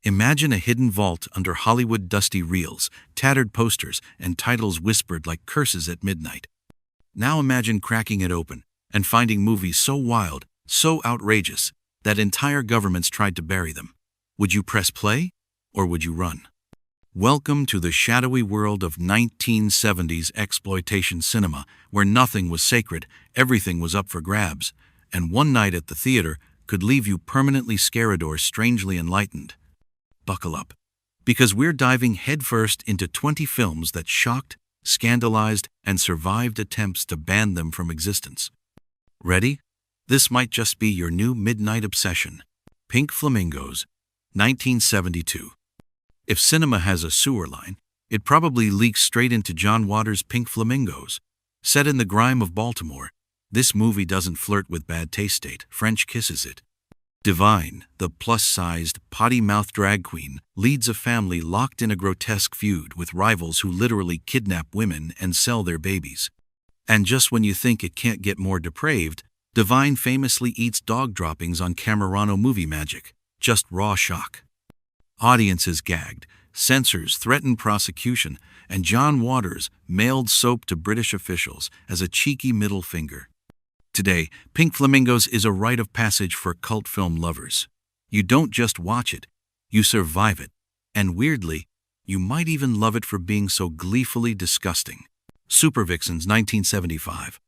Imagine a hidden vault under Hollywood dusty reels, tattered posters, and titles whispered like curses at midnight. Now imagine cracking it open and finding movies so wild, so outrageous, that entire governments tried to bury them. Would you press play, or would you run? Welcome to the shadowy world of 1970s exploitation cinema, where nothing was sacred, everything was up for grabs, and one night at the theater could leave you permanently scared or strangely enlightened. Buckle up, because we're diving headfirst into 20 films that shocked, scandalized, and survived attempts to ban them from existence. Ready? This might just be your new midnight obsession. Pink Flamingos, 1972. If cinema has a sewer line, it probably leaks straight into John Waters' Pink Flamingos. Set in the grime of Baltimore, this movie doesn't flirt with bad taste state, French kisses it. Divine, the plus-sized, potty-mouthed drag queen, leads a family locked in a grotesque feud with rivals who literally kidnap women and sell their babies. And just when you think it can't get more depraved, Divine famously eats dog droppings on Camerano Movie Magic. Just raw shock. Audiences gagged, censors threatened prosecution, and John Waters mailed soap to British officials as a cheeky middle finger. Today, Pink Flamingos is a rite of passage for cult film lovers. You don't just watch it, you survive it. And weirdly, you might even love it for being so gleefully disgusting. Super Vixens, 1975.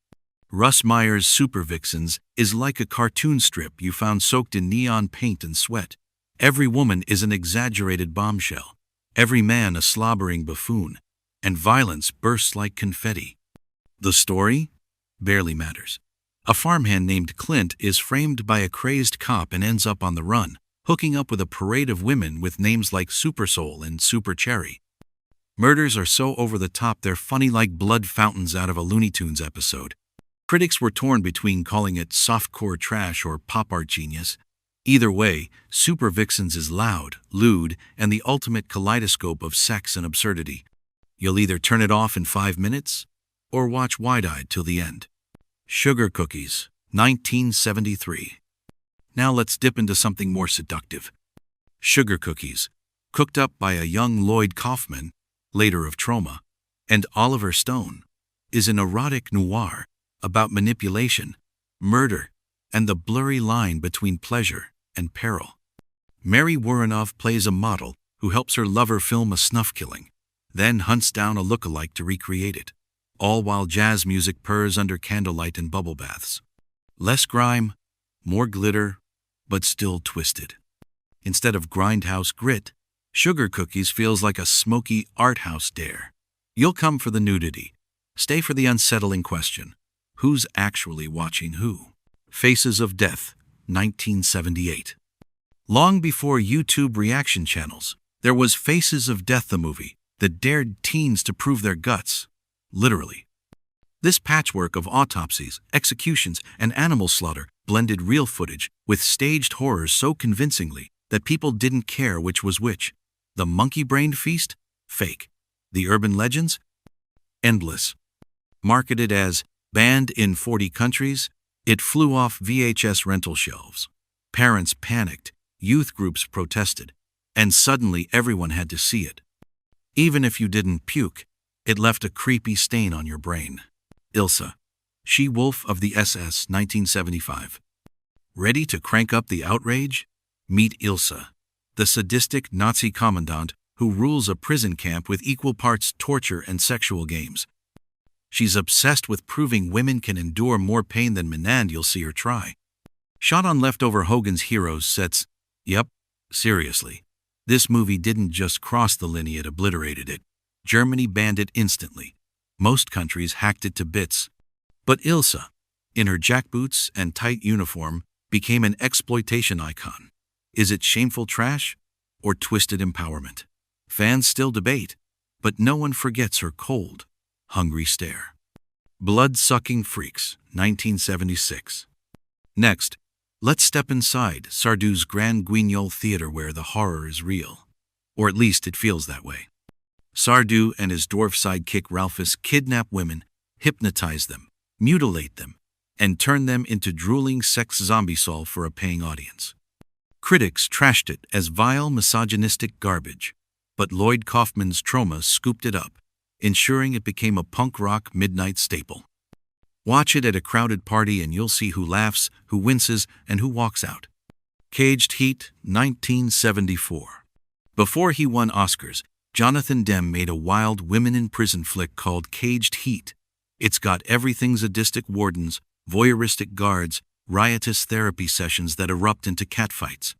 Russ Meyer's Super Vixens is like a cartoon strip you found soaked in neon paint and sweat. Every woman is an exaggerated bombshell, every man a slobbering buffoon, and violence bursts like confetti. The story? Barely matters. A farmhand named Clint is framed by a crazed cop and ends up on the run, hooking up with a parade of women with names like Super Soul and Super Cherry. Murders are so over the top they're funny like blood fountains out of a Looney Tunes episode. Critics were torn between calling it softcore trash or pop art genius. Either way, Super Vixens is loud, lewd, and the ultimate kaleidoscope of sex and absurdity. You'll either turn it off in 5 minutes, or watch wide-eyed till the end. Sugar Cookies, 1973. Now let's dip into something more seductive. Sugar Cookies, cooked up by a young Lloyd Kaufman, later of Troma, and Oliver Stone, is an erotic noir about manipulation, murder, and the blurry line between pleasure and peril. Mary Woronov plays a model who helps her lover film a snuff killing, then hunts down a look-alike to recreate it, all while jazz music purrs under candlelight and bubble baths. Less grime, more glitter, but still twisted. Instead of grindhouse grit, Sugar Cookies feels like a smoky art house dare. You'll come for the nudity, stay for the unsettling question: who's actually watching who? Faces of Death, 1978. Long before YouTube reaction channels, there was Faces of Death, the movie that dared teens to prove their guts, literally. This patchwork of autopsies, executions, and animal slaughter blended real footage with staged horrors so convincingly that people didn't care which was which. The monkey-brained feast? Fake. The urban legends? Endless. Marketed as banned in 40 countries, it flew off VHS rental shelves. Parents panicked, youth groups protested, and suddenly everyone had to see it. Even if you didn't puke, it left a creepy stain on your brain. Ilsa, She-Wolf of the SS, 1975. Ready to crank up the outrage? Meet Ilsa, the sadistic Nazi commandant who rules a prison camp with equal parts torture and sexual games. She's obsessed with proving women can endure more pain than men, and you'll see her try. Shot on leftover Hogan's Heroes sets. Yep, seriously. This movie didn't just cross the line, it obliterated it. Germany banned it instantly. Most countries hacked it to bits. But Ilsa, in her jackboots and tight uniform, became an exploitation icon. Is it shameful trash or twisted empowerment? Fans still debate, but no one forgets her cold, hungry stare. Blood-Sucking Freaks, 1976. Next, let's step inside Sardou's Grand Guignol Theater where the horror is real. Or at least it feels that way. Sardou and his dwarf sidekick Ralphus kidnap women, hypnotize them, mutilate them, and turn them into drooling sex zombie sol for a paying audience. Critics trashed it as vile, misogynistic garbage, but Lloyd Kaufman's Trauma scooped it up, ensuring it became a punk rock midnight staple. Watch it at a crowded party and you'll see who laughs, who winces, and who walks out. Caged Heat, 1974. Before he won Oscars, Jonathan Demme made a wild women-in-prison flick called Caged Heat. It's got everything: sadistic wardens, voyeuristic guards, riotous therapy sessions that erupt into catfights.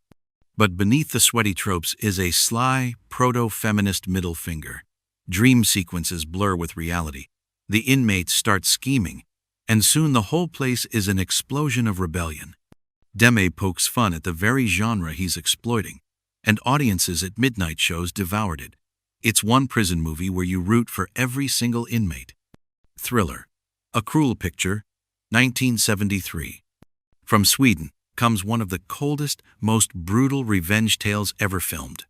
But beneath the sweaty tropes is a sly, proto-feminist middle finger. Dream sequences blur with reality. The inmates start scheming, and soon the whole place is an explosion of rebellion. Demme pokes fun at the very genre he's exploiting, and audiences at midnight shows devoured it. It's one prison movie where you root for every single inmate. Thriller. A Cruel Picture, 1973. From Sweden comes one of the coldest, most brutal revenge tales ever filmed.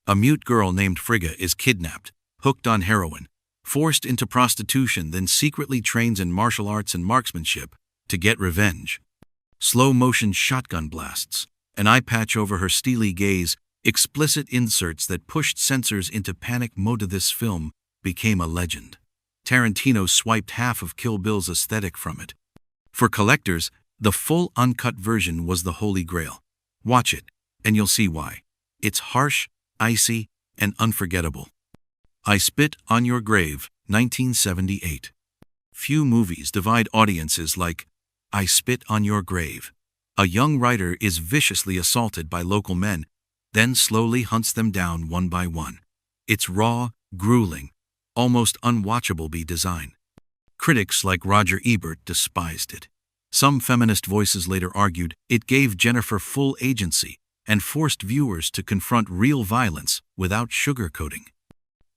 A mute girl named Frigga is kidnapped, hooked on heroin, forced into prostitution, then secretly trains in martial arts and marksmanship to get revenge. Slow-motion shotgun blasts, an eye patch over her steely gaze, explicit inserts that pushed censors into panic mode. This film became a legend. Tarantino swiped half of Kill Bill's aesthetic from it. For collectors, the full uncut version was the holy grail. Watch it, and you'll see why. It's harsh, icy, and unforgettable. I Spit on Your Grave, 1978. Few movies divide audiences like I Spit on Your Grave. A young writer is viciously assaulted by local men, then slowly hunts them down one by one. It's raw, grueling, almost unwatchable by design. Critics like Roger Ebert despised it. Some feminist voices later argued it gave Jennifer full agency and forced viewers to confront real violence without sugarcoating.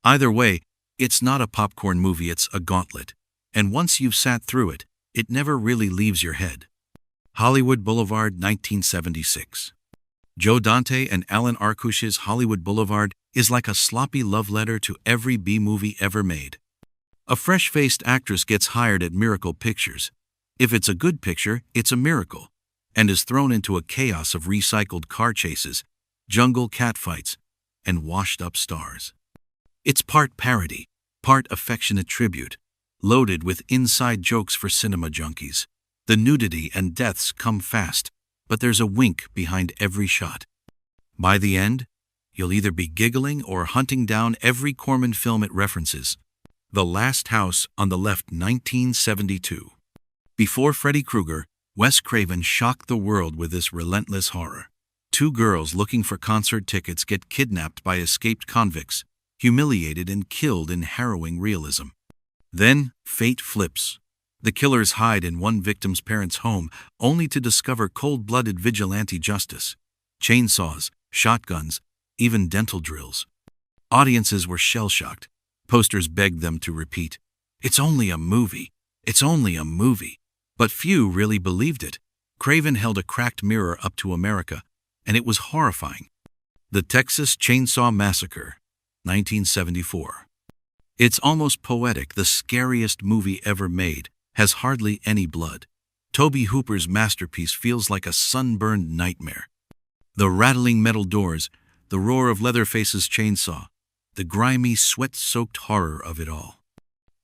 Either way, it's not a popcorn movie, it's a gauntlet. And once you've sat through it, it never really leaves your head. Hollywood Boulevard, 1976. Joe Dante and Alan Arkush's Hollywood Boulevard is like a sloppy love letter to every B-movie ever made. A fresh-faced actress gets hired at Miracle Pictures. If it's a good picture, it's a miracle, and is thrown into a chaos of recycled car chases, jungle catfights, and washed-up stars. It's part parody, part affectionate tribute, loaded with inside jokes for cinema junkies. The nudity and deaths come fast, but there's a wink behind every shot. By the end, you'll either be giggling or hunting down every Corman film it references. The Last House on the Left, 1972. Before Freddy Krueger, Wes Craven shocked the world with this relentless horror. Two girls looking for concert tickets get kidnapped by escaped convicts, humiliated and killed in harrowing realism. Then, fate flips. The killers hide in one victim's parents' home, only to discover cold-blooded vigilante justice. Chainsaws, shotguns, even dental drills. Audiences were shell-shocked. Posters begged them to repeat, "It's only a movie. It's only a movie." But few really believed it. Craven held a cracked mirror up to America, and it was horrifying. The Texas Chainsaw Massacre, 1974. It's almost poetic. The scariest movie ever made has hardly any blood. Tobe Hooper's masterpiece feels like a sunburned nightmare. The rattling metal doors, the roar of Leatherface's chainsaw, the grimy, sweat-soaked horror of it all.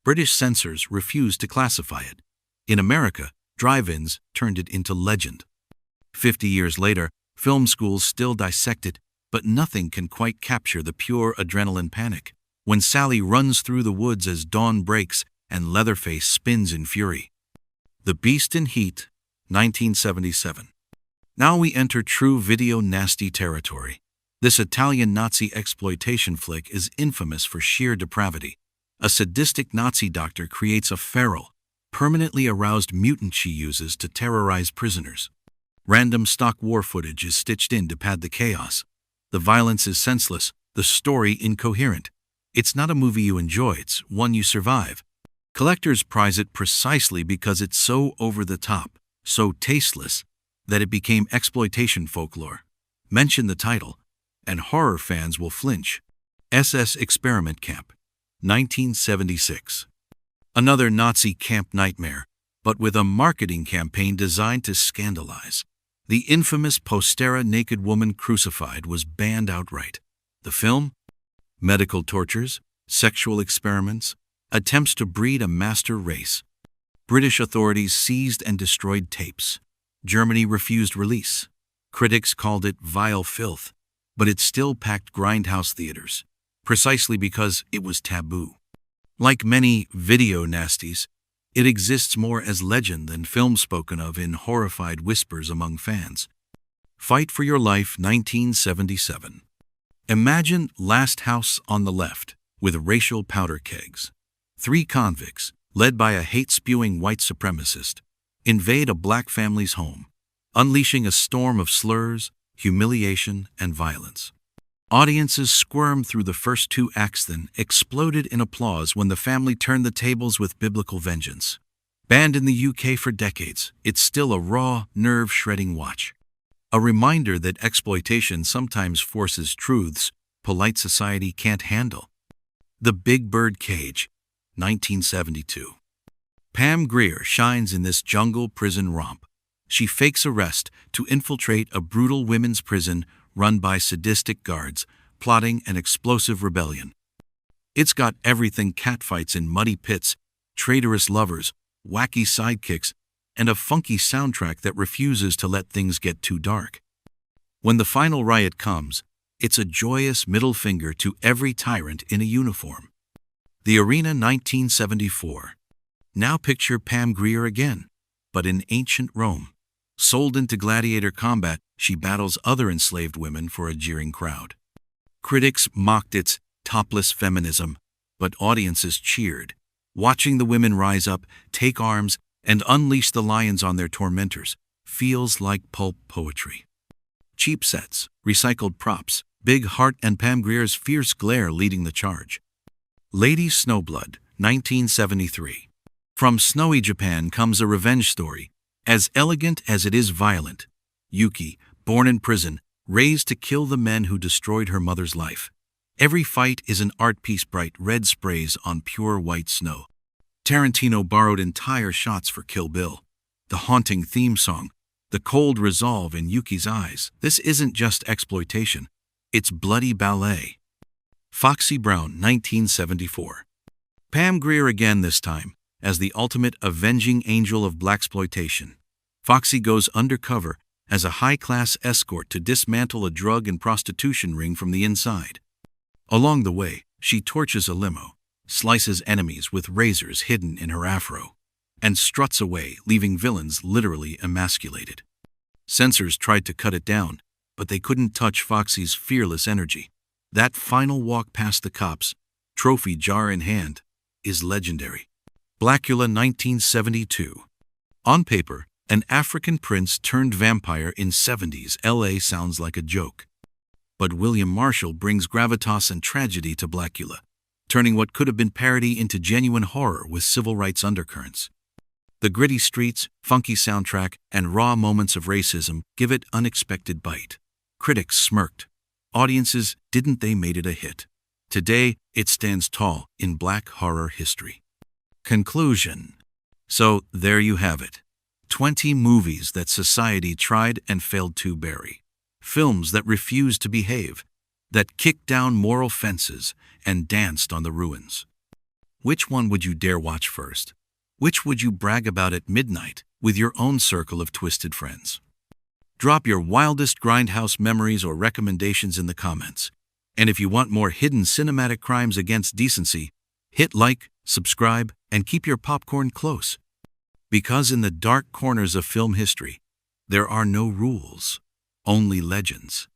British censors refused to classify it. In America, drive-ins turned it into legend. 50 years later, film schools still dissect it, but nothing can quite capture the pure adrenaline panic when Sally runs through the woods as dawn breaks and Leatherface spins in fury. The Beast in Heat, 1977. Now we enter true video nasty territory. This Italian Nazi exploitation flick is infamous for sheer depravity. A sadistic Nazi doctor creates a feral, permanently aroused mutant she uses to terrorize prisoners. Random stock war footage is stitched in to pad the chaos. The violence is senseless, the story incoherent. It's not a movie you enjoy, it's one you survive. Collectors prize it precisely because it's so over-the-top, so tasteless, that it became exploitation folklore. Mention the title, and horror fans will flinch. SS Experiment Camp, 1976. Another Nazi camp nightmare, but with a marketing campaign designed to scandalize. The infamous postera naked woman crucified was banned outright. The film? Medical tortures, sexual experiments, attempts to breed a master race. British authorities seized and destroyed tapes. Germany refused release. Critics called it vile filth, but it still packed grindhouse theaters, precisely because it was taboo. Like many video nasties, it exists more as legend than film spoken of in horrified whispers among fans. Fight for Your Life, 1977. Imagine Last House on the Left, with racial powder kegs. 3 convicts, led by a hate-spewing white supremacist, invade a black family's home, unleashing a storm of slurs, humiliation, and violence. Audiences squirmed through the first 2 acts, then exploded in applause when the family turned the tables with biblical vengeance. Banned in the UK for decades, it's still a raw, nerve-shredding watch. A reminder that exploitation sometimes forces truths polite society can't handle. The Big Bird Cage, 1972. Pam Grier shines in this jungle prison romp. She fakes arrest to infiltrate a brutal women's prison run by sadistic guards, plotting an explosive rebellion. It's got everything: catfights in muddy pits, traitorous lovers, wacky sidekicks, and a funky soundtrack that refuses to let things get too dark. When the final riot comes, it's a joyous middle finger to every tyrant in a uniform. The Arena, 1974. Now picture Pam Grier again, but in ancient Rome. Sold into gladiator combat, she battles other enslaved women for a jeering crowd. Critics mocked its topless feminism, but audiences cheered, watching the women rise up, take arms, and unleash the lions on their tormentors. Feels like pulp poetry. Cheap sets, recycled props, big heart, and Pam Grier's fierce glare leading the charge. Lady Snowblood, 1973. From snowy Japan comes a revenge story, as elegant as it is violent. Yuki, born in prison, raised to kill the men who destroyed her mother's life. Every fight is an art piece: bright red sprays on pure white snow. Tarantino borrowed entire shots for Kill Bill. The haunting theme song, the cold resolve in Yuki's eyes. This isn't just exploitation, it's bloody ballet. Foxy Brown, 1974. Pam Grier again, this time as the ultimate avenging angel of blaxploitation. Foxy goes undercover as a high-class escort to dismantle a drug and prostitution ring from the inside. Along the way, she torches a limo, slices enemies with razors hidden in her afro, and struts away, leaving villains literally emasculated. Censors tried to cut it down, but they couldn't touch Foxy's fearless energy. That final walk past the cops, trophy jar in hand, is legendary. Blackula, 1972. On paper, an African prince turned vampire in 70s LA sounds like a joke. But William Marshall brings gravitas and tragedy to Blackula, turning what could have been parody into genuine horror with civil rights undercurrents. The gritty streets, funky soundtrack, and raw moments of racism give it unexpected bite. Critics smirked. Audiences, didn't they made it a hit? Today, it stands tall in black horror history. Conclusion. So, there you have it. 20 movies that society tried and failed to bury. Films that refused to behave, that kicked down moral fences and danced on the ruins. Which one would you dare watch first? Which would you brag about at midnight with your own circle of twisted friends? Drop your wildest grindhouse memories or recommendations in the comments. And if you want more hidden cinematic crimes against decency, hit like, subscribe, and keep your popcorn close. Because in the dark corners of film history, there are no rules, only legends.